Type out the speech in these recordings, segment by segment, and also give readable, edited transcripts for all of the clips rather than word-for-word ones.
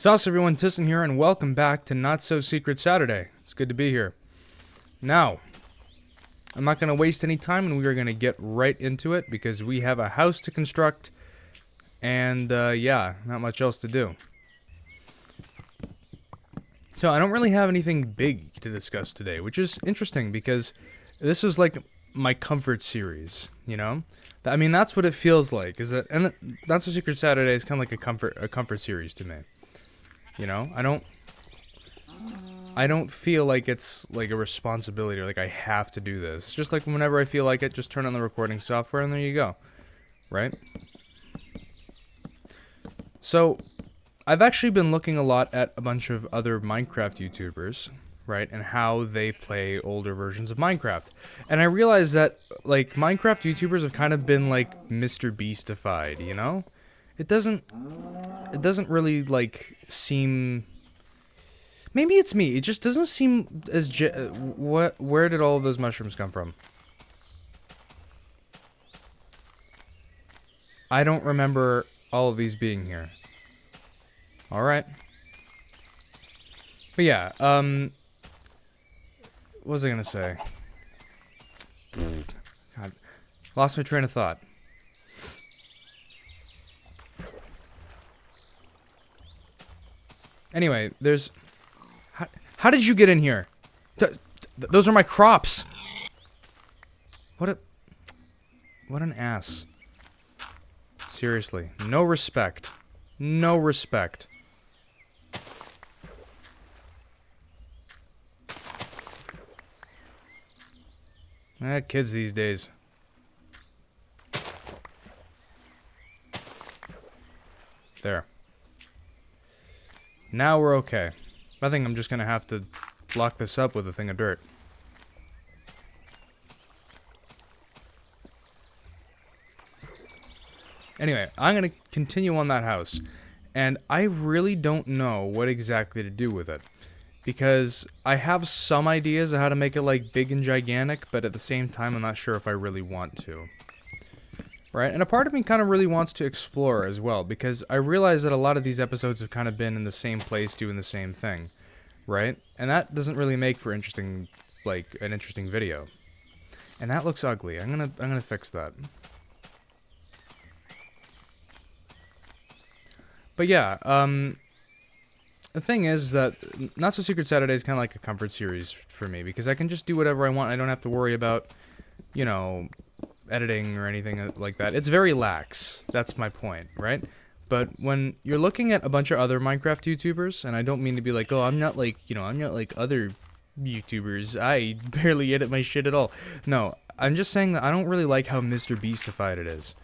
Sauce everyone, Tisson here, and welcome back to Not So Secret Saturday. It's good to be here. Now, I'm not going to waste any time, and we are going to get right into it, because we have a house to construct, and yeah, not much else to do. So I don't really have anything big to discuss today, which is interesting, because this is like my comfort series, you know? I mean, that's what it feels like, is that, and Not So Secret Saturday is kind of like a comfort series to me. You know, I don't feel like it's like a responsibility or like I have to do this. It's just like whenever I feel like it, just turn on the recording software and there you go. Right? So, I've actually been looking a lot at a bunch of other Minecraft YouTubers, right? And how they play older versions of Minecraft. And I realized that like Minecraft YouTubers have kind of been like Mr. Beastified, you know? It doesn't really like seem, maybe it's me, it just doesn't seem as where did all of those mushrooms come from? I don't remember all of these being here. Alright. But yeah, what was I gonna say? God, lost my train of thought. Anyway, there's... How did you get in here? Those are my crops! What an ass. Seriously. No respect. No respect. Kids these days. There. Now we're okay. I think I'm just gonna have to block this up with a thing of dirt. Anyway, I'm gonna continue on that house. And I really don't know what exactly to do with it. Because I have some ideas of how to make it like big and gigantic, but at the same time I'm not sure if I really want to. Right, and a part of me kind of really wants to explore as well, because I realize that a lot of these episodes have kind of been in the same place doing the same thing, right? And that doesn't really make for interesting, like, an interesting video. And that looks ugly. I'm gonna fix that. But yeah, the thing is that Not So Secret Saturday is kind of like a comfort series for me, because I can just do whatever I want. I don't have to worry about, you know, editing or anything like that. It's very lax. That's my point, right? But when you're looking at a bunch of other Minecraft YouTubers, and I don't mean to be like, oh, I'm not like, you know, I'm not like other YouTubers. I barely edit my shit at all. No, I'm just saying that I don't really like how Mr. Beastified it is.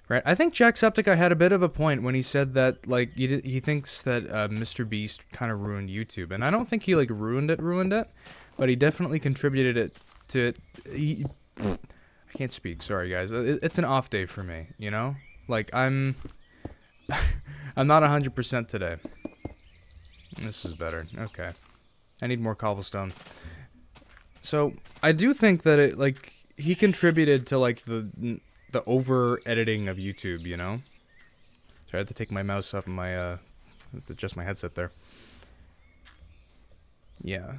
Right? I think Jacksepticeye had a bit of a point when he said that, like, he thinks that Mr. Beast kind of ruined YouTube. And I don't think he, like, ruined it, but he definitely contributed it to... I can't speak, sorry guys. It's an off day for me, you know? Like, I'm not 100% today. This is better. Okay. I need more cobblestone. So, I do think that it, like, he contributed to, like, the over-editing of YouTube, you know? So I had to take my mouse up and my, adjust my headset there. Yeah.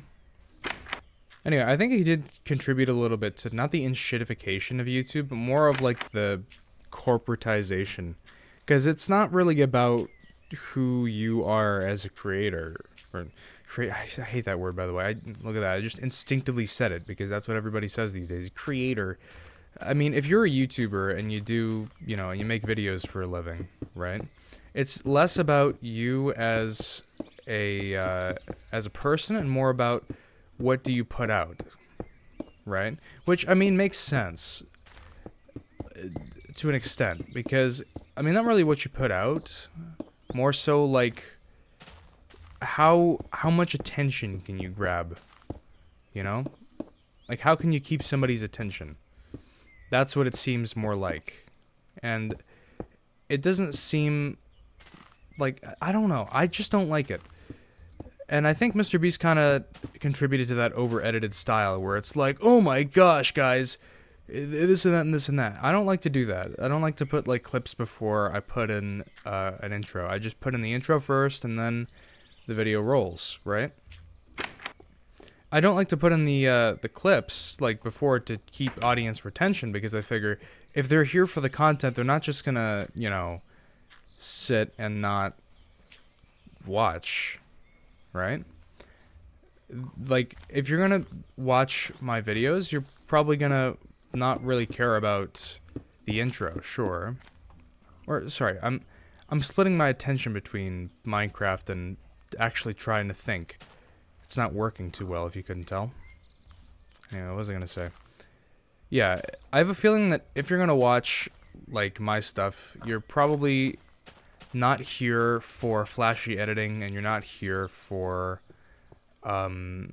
Anyway, I think he did contribute a little bit to not the in-shitification of YouTube, but more of like the corporatization. Because it's not really about who you are as a creator. I hate that word, by the way. Look at that. I just instinctively said it because that's what everybody says these days. Creator. I mean, if you're a YouTuber and you do, you know, you make videos for a living, right? It's less about you as a person and more about what do you put out, right? Which, I mean, makes sense to an extent, because, I mean, not really what you put out, more so, like, how much attention can you grab, you know? Like, how can you keep somebody's attention? That's what it seems more like. And it doesn't seem like, I don't know, I just don't like it. And I think Mr. Beast kind of contributed to that over-edited style where it's like, oh my gosh, guys, this and that and this and that. I don't like to do that. I don't like to put like clips before I put in an intro. I just put in the intro first, and then the video rolls, right? I don't like to put in the clips like before to keep audience retention, because I figure if they're here for the content, they're not just gonna, you know, sit and not watch, right? Like, if you're gonna watch my videos, you're probably gonna not really care about the intro, sure. Or sorry, I'm splitting my attention between Minecraft and actually trying to think. It's not working too well, if you couldn't tell. Anyway, what was I gonna say? Yeah, I have a feeling that if you're gonna watch, like, my stuff, you're probably not here for flashy editing, and you're not here for, you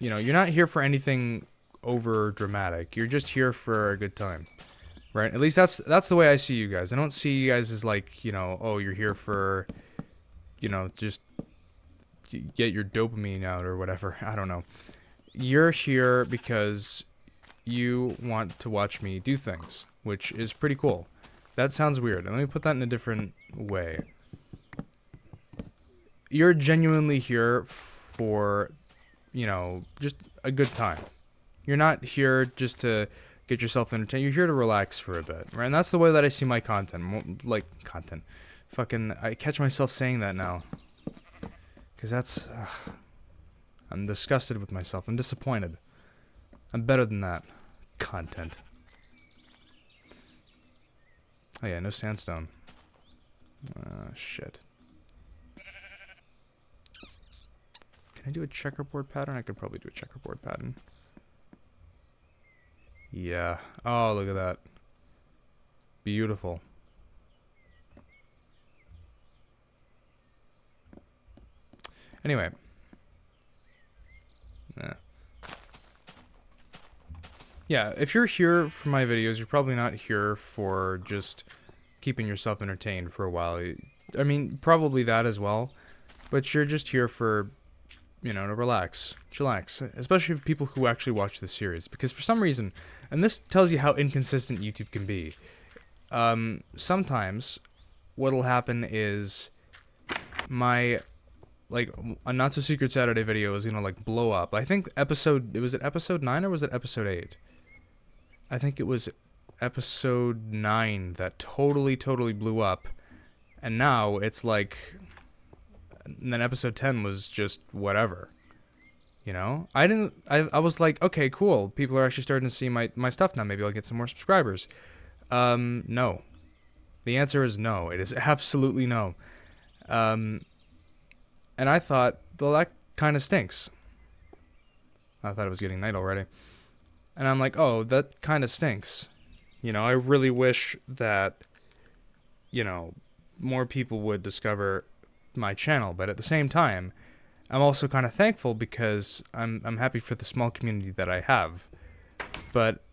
know, you're not here for anything over dramatic. You're just here for a good time, right? At least that's the way I see you guys. I don't see you guys as like, you know, oh, you're here for, you know, just get your dopamine out or whatever. I don't know. You're here because you want to watch me do things, which is pretty cool. That sounds weird. Let me put that in a different way. You're genuinely here for, you know, just a good time. You're not here just to get yourself entertained. You're here to relax for a bit, right? And that's the way that I see my content. Like, content. Fucking, I catch myself saying that now. Because that's... I'm disgusted with myself. I'm disappointed. I'm better than that. Content. Oh yeah, no sandstone. Shit. Can I do a checkerboard pattern? I could probably do a checkerboard pattern. Yeah. Oh, look at that. Beautiful. Anyway. Yeah, if you're here for my videos, you're probably not here for just keeping yourself entertained for a while. I mean, probably that as well. But you're just here for, you know, to relax, chillax. Especially for people who actually watch this series. Because for some reason, and this tells you how inconsistent YouTube can be. Sometimes, what'll happen is my... like, a Not So Secret Saturday video is gonna, like, blow up. I think was it episode 9 or was it episode 8? I think it was episode 9 that totally blew up. And now it's like, and then episode 10 was just whatever. You know? I was like, okay, cool. People are actually starting to see my stuff now. Maybe I'll get some more subscribers. No. The answer is no. It is absolutely no. And I thought, well, that kind of stinks. I thought it was getting night already. And I'm like, oh, that kind of stinks. You know, I really wish that, you know, more people would discover my channel. But at the same time, I'm also kind of thankful because I'm happy for the small community that I have. But,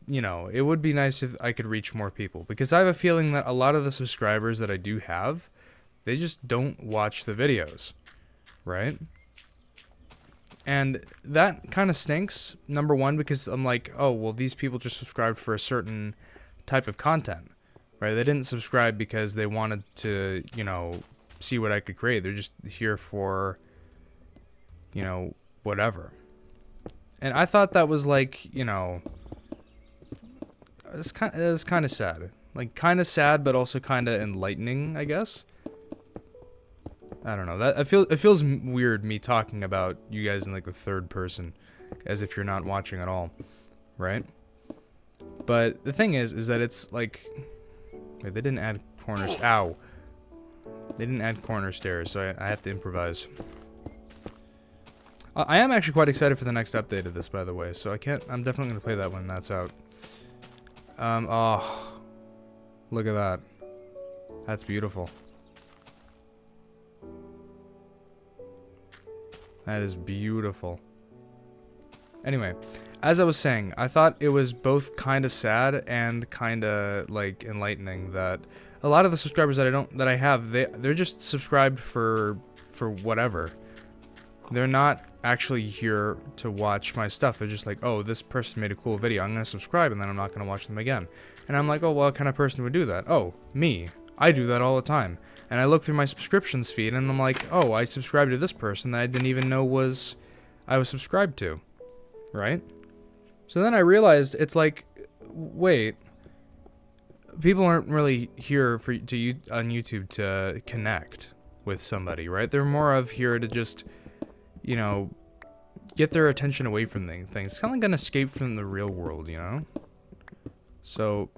you know, it would be nice if I could reach more people. Because I have a feeling that a lot of the subscribers that I do have, they just don't watch the videos, right? And that kind of stinks, number one, because I'm like, oh, well, these people just subscribed for a certain type of content, right? They didn't subscribe because they wanted to, you know, see what I could create. They're just here for, you know, whatever. And I thought that was like, you know, it was kind of sad. Like, kind of sad, but also kind of enlightening, I guess. I don't know. It feels weird me talking about you guys in like the third person, as if you're not watching at all, right? But the thing is that it's like, wait, they didn't add corners. Ow! They didn't add corner stairs, so I have to improvise. I am actually quite excited for the next update of this, by the way. So I'm definitely gonna play that when that's out. Oh, look at that. That's beautiful. That is beautiful. Anyway, as I was saying, I thought it was both kind of sad and kind of like enlightening that a lot of the subscribers that I have, they're just subscribed for whatever. They're not actually here to watch my stuff. They're just like, oh, this person made a cool video. I'm gonna subscribe and then I'm not gonna watch them again. And I'm like, oh, well, what kind of person would do that? Oh, me. I do that all the time. And I look through my subscriptions feed and I'm like, oh, I subscribed to this person that I didn't even know I was subscribed to, right? So then I realized it's like, wait, people aren't really here on YouTube to connect with somebody, right? They're more of here to just, you know, get their attention away from things. It's kind of like an escape from the real world, you know? So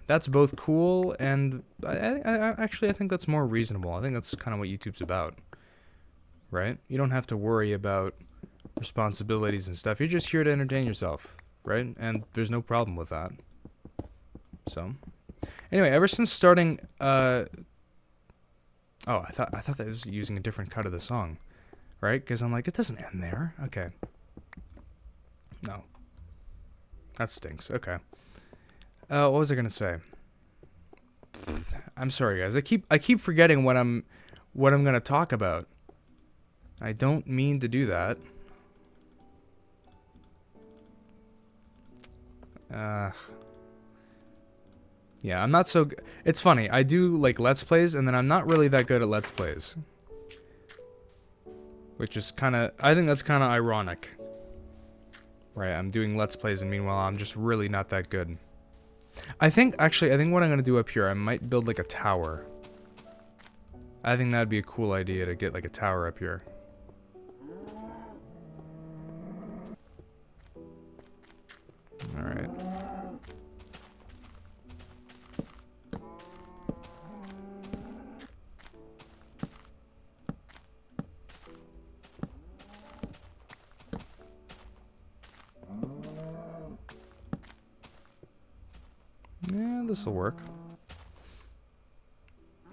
that's both cool and I think that's more reasonable. I think that's kind of what YouTube's about, right? You don't have to worry about responsibilities and stuff. You're just here to entertain yourself, right? And there's no problem with that. So, anyway, ever since starting, oh, I thought that was using a different cut of the song, right? Because I'm like, it doesn't end there. Okay. No. That stinks. Okay. What was I gonna say? I'm sorry, guys. I keep forgetting what I'm gonna talk about. I don't mean to do that. Yeah, I'm not so. It's funny. I do like Let's Plays, and then I'm not really that good at Let's Plays, which is kind of. I think that's kind of ironic. Right, I'm doing Let's Plays, and meanwhile, I'm just really not that good. Actually, I think what I'm gonna do up here, I might build like a tower. I think that'd be a cool idea to get like a tower up here. Alright. Yeah, this'll work.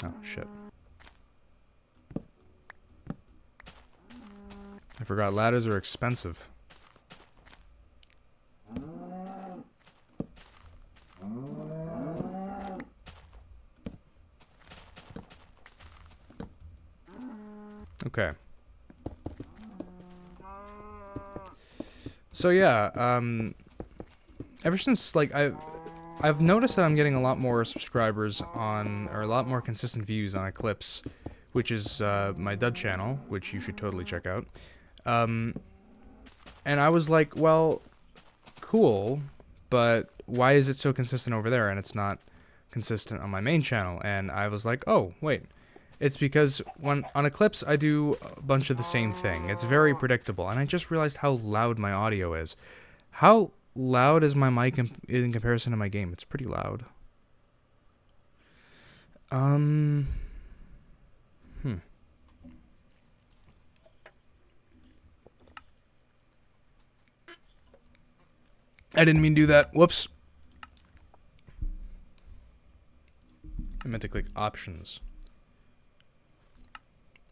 Oh, shit. I forgot ladders are expensive. Okay. So yeah, ever since like I've noticed that I'm getting a lot more subscribers on, or a lot more consistent views on Eclipse, which is my dub channel, which you should totally check out. And I was like, well, cool, but why is it so consistent over there and it's not consistent on my main channel? And I was like, oh, wait. It's because on Eclipse, I do a bunch of the same thing. It's very predictable, and I just realized how loud my audio is. How loud is my mic in comparison to my game? It's pretty loud. I didn't mean to do that. Whoops. I meant to click options.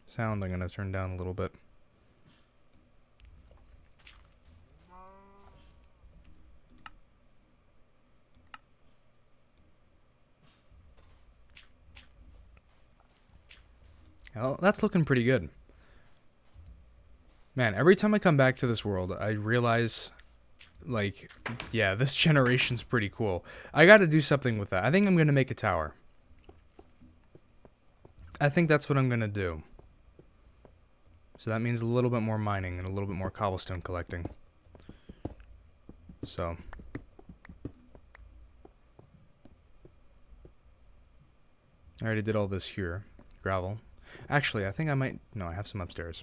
Sound I'm going to turn down a little bit. Well, that's looking pretty good. Man, every time I come back to this world, I realize, like, yeah, this generation's pretty cool. I got to do something with that. I think I'm going to make a tower. I think that's what I'm going to do. So that means a little bit more mining and a little bit more cobblestone collecting. So. I already did all this here. Gravel. Actually, I think I might... No, I have some upstairs.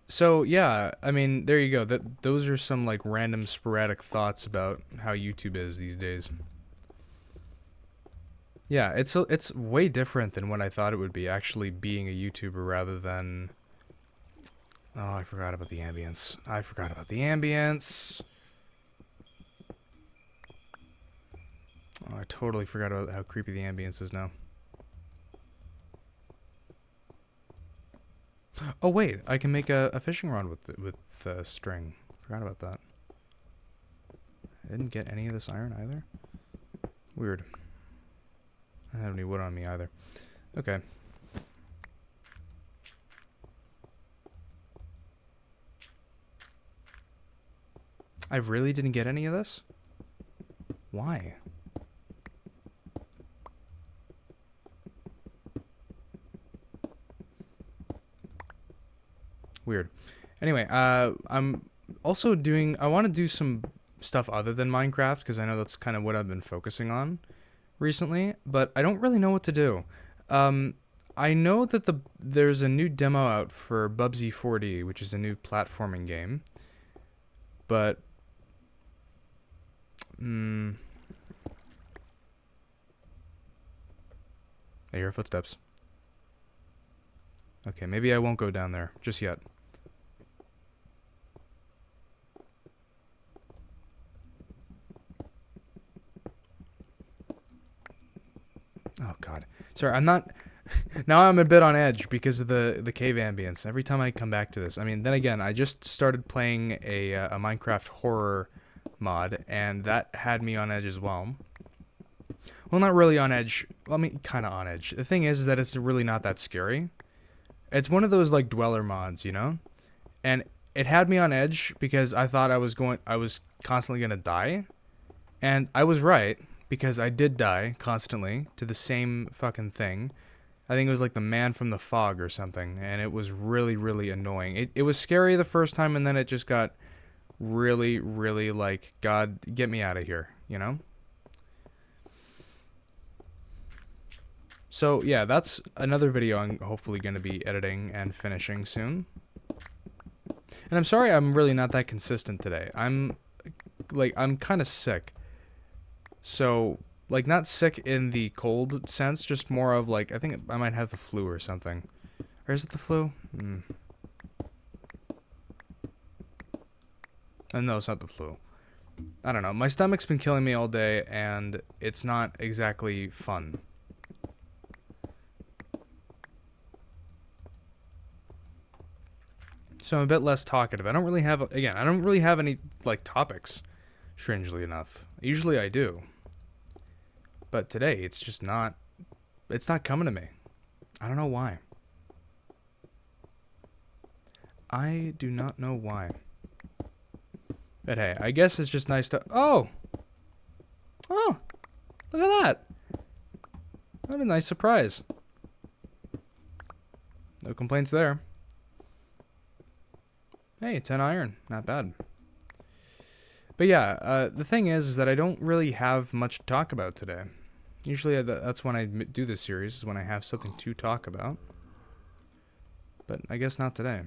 So, yeah, I mean, there you go. Those are some, like, random sporadic thoughts about how YouTube is these days. Yeah, it's way different than what I thought it would be, actually being a YouTuber rather than... Oh, I forgot about the ambience. Oh, I totally forgot about how creepy the ambience is now. Oh, wait, I can make a fishing rod with string. Forgot about that. I didn't get any of this iron either. Weird. I don't have any wood on me either. Okay. I really didn't get any of this? Why? Weird. Anyway, I'm also doing... I want to do some stuff other than Minecraft, because I know that's kind of what I've been focusing on recently, but I don't really know what to do. I know that there's a new demo out for Bubsy 4D, which is a new platforming game, but I hear footsteps. Okay, maybe I won't go down there just yet. Oh god. Sorry, I'm not... Now I'm a bit on edge because of the cave ambience. Every time I come back to this. I mean, then again, I just started playing a Minecraft horror mod, and that had me on edge as well. Well, not really on edge. Well, I mean, kind of on edge. The thing is that it's really not that scary. It's one of those, like, dweller mods, you know? And it had me on edge because I thought I was constantly gonna die. And I was right, because I did die constantly to the same fucking thing. I think it was like the man from the fog or something, and it was really, really annoying. It was scary the first time, and then it just got really, really like, God, get me out of here, you know? So, yeah, that's another video I'm hopefully going to be editing and finishing soon. And I'm sorry I'm really not that consistent today. I'm kind of sick. So... like, not sick in the cold sense, just more of, like, I think I might have the flu or something. Or is it the flu? No, it's not the flu. I don't know. My stomach's been killing me all day, and it's not exactly fun. So I'm a bit less talkative. I don't really have any, like, topics, strangely enough. Usually I do. But today, it's just not... it's not coming to me. I don't know why. I do not know why. But hey, I guess it's just nice to... Oh! Oh! Look at that! What a nice surprise. No complaints there. Hey, 10 iron. Not bad. But yeah, the thing is that I don't really have much to talk about today. Usually that's when I do this series, is when I have something to talk about. But I guess not today.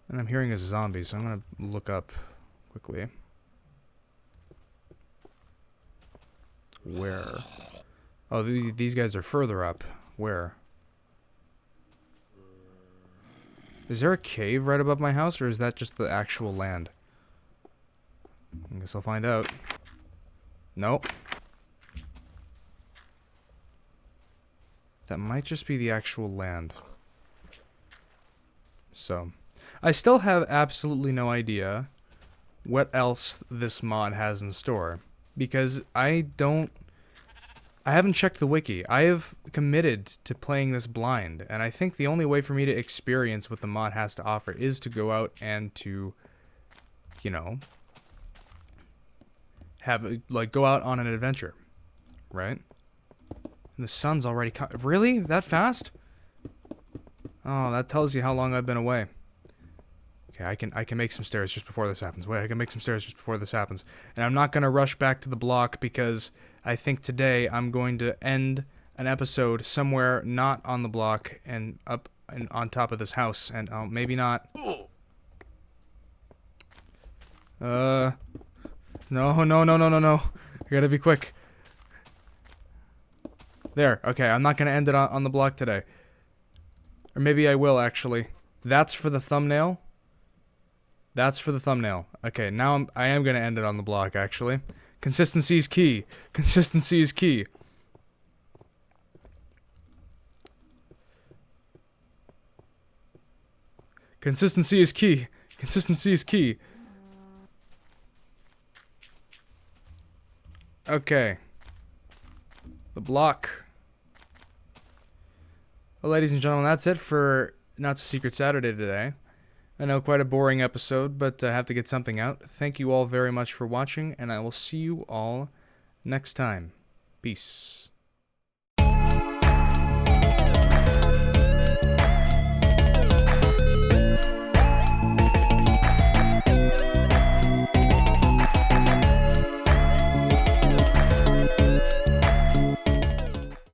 And I'm hearing a zombie, so I'm going to look up quickly. Where? Oh, these guys are further up. Where? Is there a cave right above my house, or is that just the actual land? I guess I'll find out. Nope. That might just be the actual land. So, I still have absolutely no idea what else this mod has in store, because I haven't checked the wiki. I have committed to playing this blind, and I think the only way for me to experience what the mod has to offer is to go out and to, you know, go out on an adventure, right? And the sun's already really? That fast? Oh, that tells you how long I've been away. Okay, I can make some stairs just before this happens. Wait, I can make some stairs just before this happens. And I'm not going to rush back to the block because I think today I'm going to end an episode somewhere not on the block and up and on top of this house. And maybe not. No. I gotta be quick. There. Okay, I'm not gonna end it on the block today. Or maybe I will, actually. That's for the thumbnail. That's for the thumbnail. Okay, now I am gonna end it on the block, actually. Consistency is key. Consistency is key. Consistency is key. Consistency is key. Okay. The block. Well, ladies and gentlemen, that's it for Not So Secret Saturday today. I know, quite a boring episode, but I have to get something out. Thank you all very much for watching, and I will see you all next time. Peace.